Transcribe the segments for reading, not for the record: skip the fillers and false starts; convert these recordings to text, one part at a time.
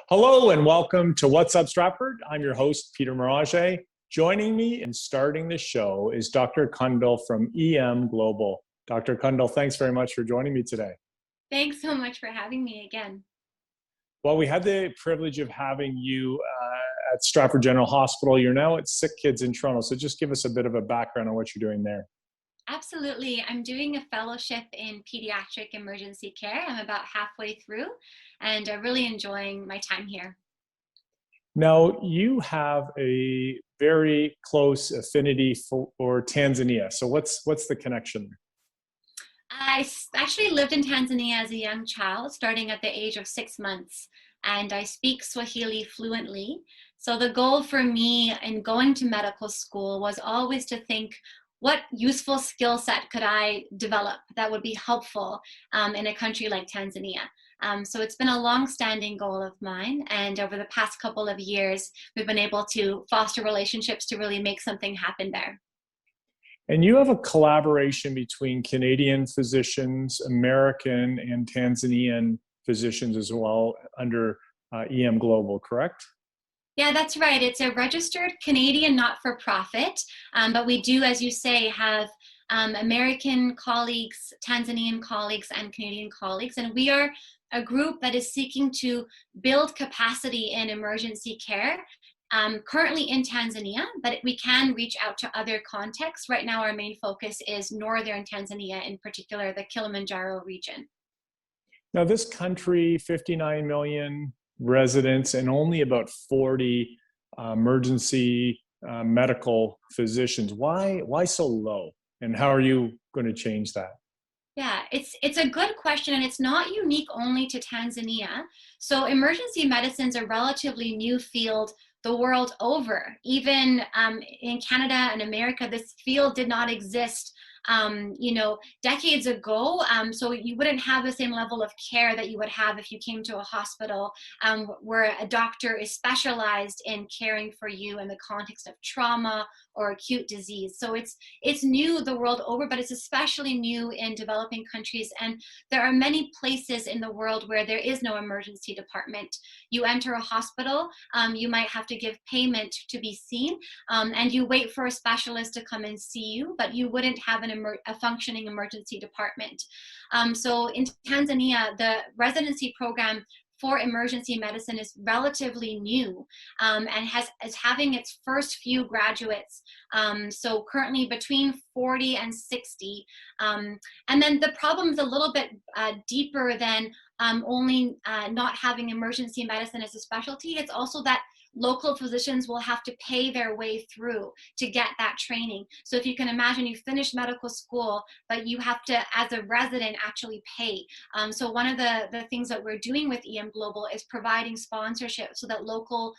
Hello and welcome to What's Up Stratford. I'm your host, Peter Maranger. Joining me and starting the show is Dr. Cundall from EM Global. Dr. Cundall, thanks very much for joining me today. Thanks so much for having me again. Well, we had the privilege of having you at Stratford General Hospital. You're now at Sick Kids in Toronto, so just give us a bit of a background on what you're doing there. Absolutely. I'm doing a fellowship in pediatric emergency care. I'm about halfway through and really enjoying my time here. Now, you have a very close affinity for Tanzania. So what's the connection there? Actually lived in Tanzania as a young child, starting at the age of 6 months, and I speak Swahili fluently. So the goal for me in going to medical school was always to think, what useful skill set could I develop that would be helpful in a country like Tanzania? So it's been a long-standing goal of mine, and over the past couple of years, we've been able to foster relationships to really make something happen there. And you have a collaboration between Canadian physicians, American and Tanzanian physicians as well under EM Global, correct? Yeah, that's right. It's a registered Canadian not-for-profit, but we do, as you say, have American colleagues, Tanzanian colleagues, and Canadian colleagues, and we are a group that is seeking to build capacity in emergency care, currently in Tanzania, but we can reach out to other contexts. Right now, our main focus is northern Tanzania, in particular, the Kilimanjaro region. Now, this country, 59 million residents and only about 40 emergency medical physicians. Why so low? And how are you going to change that? Yeah, it's a good question, and it's not unique only to Tanzania. So emergency medicine is a relatively new field the world over. Even in Canada and America, this field did not exist decades ago. So you wouldn't have the same level of care that you would have if you came to a hospital where a doctor is specialized in caring for you in the context of trauma or acute disease. So it's new the world over, but it's especially new in developing countries. And there are many places in the world where there is no emergency department. You enter a hospital, you might have to give payment to be seen, and you wait for a specialist to come and see you, but you wouldn't have a functioning emergency department. So in Tanzania, the residency program for emergency medicine is relatively new, and is having its first few graduates. So currently between 40 and 60. And then the problem is a little bit deeper than only not having emergency medicine as a specialty. It's also that local physicians will have to pay their way through to get that training. So if you can imagine, you finish medical school, but you have to, as a resident, actually pay. So one of the things that we're doing with EM Global is providing sponsorship so that local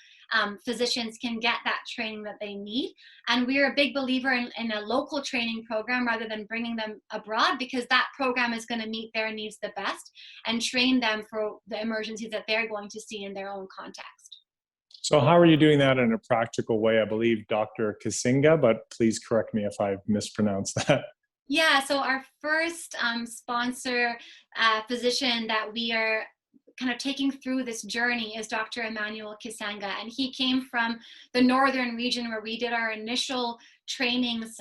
physicians can get that training that they need. And we're a big believer in a local training program rather than bringing them abroad, because that program is going to meet their needs the best and train them for the emergencies that they're going to see in their own context. So how are you doing that in a practical way? I believe Dr. Kasinga, but please correct me if I've mispronounced that. Yeah, so our first sponsor physician that we are kind of taking through this journey is Dr. Emmanuel Kisanga, and he came from the northern region where we did our initial trainings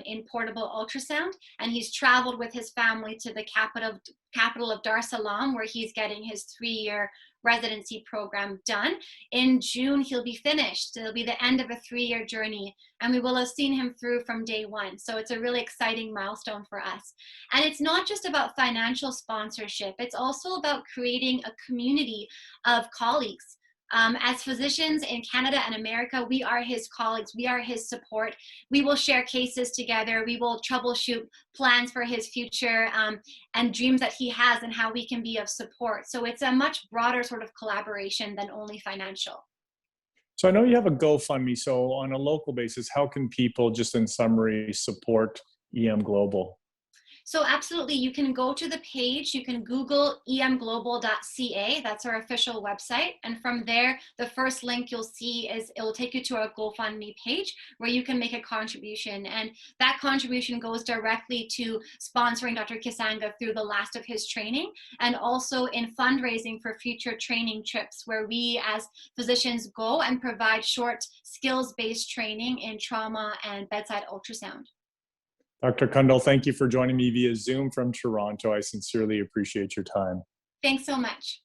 in portable ultrasound, and he's traveled with his family to the capital of Dar es Salaam, where he's getting his 3-year residency program done. In June, he'll be finished. It'll be the end of a 3-year journey, and we will have seen him through from day one. So it's a really exciting milestone for us. And it's not just about financial sponsorship. It's also about creating a community of colleagues. As physicians in Canada and America, we are his colleagues, we are his support. We will share cases together, we will troubleshoot plans for his future and dreams that he has and how we can be of support. So it's a much broader sort of collaboration than only financial. So I know you have a GoFundMe. So on a local basis, how can people, just in summary, support EM Global? So absolutely, you can go to the page, you can Google emglobal.ca, that's our official website. And from there, the first link you'll see is it will take you to our GoFundMe page where you can make a contribution. And that contribution goes directly to sponsoring Dr. Kisanga through the last of his training, and also in fundraising for future training trips where we as physicians go and provide short skills-based training in trauma and bedside ultrasound. Dr. Cundall, thank you for joining me via Zoom from Toronto. I sincerely appreciate your time. Thanks so much.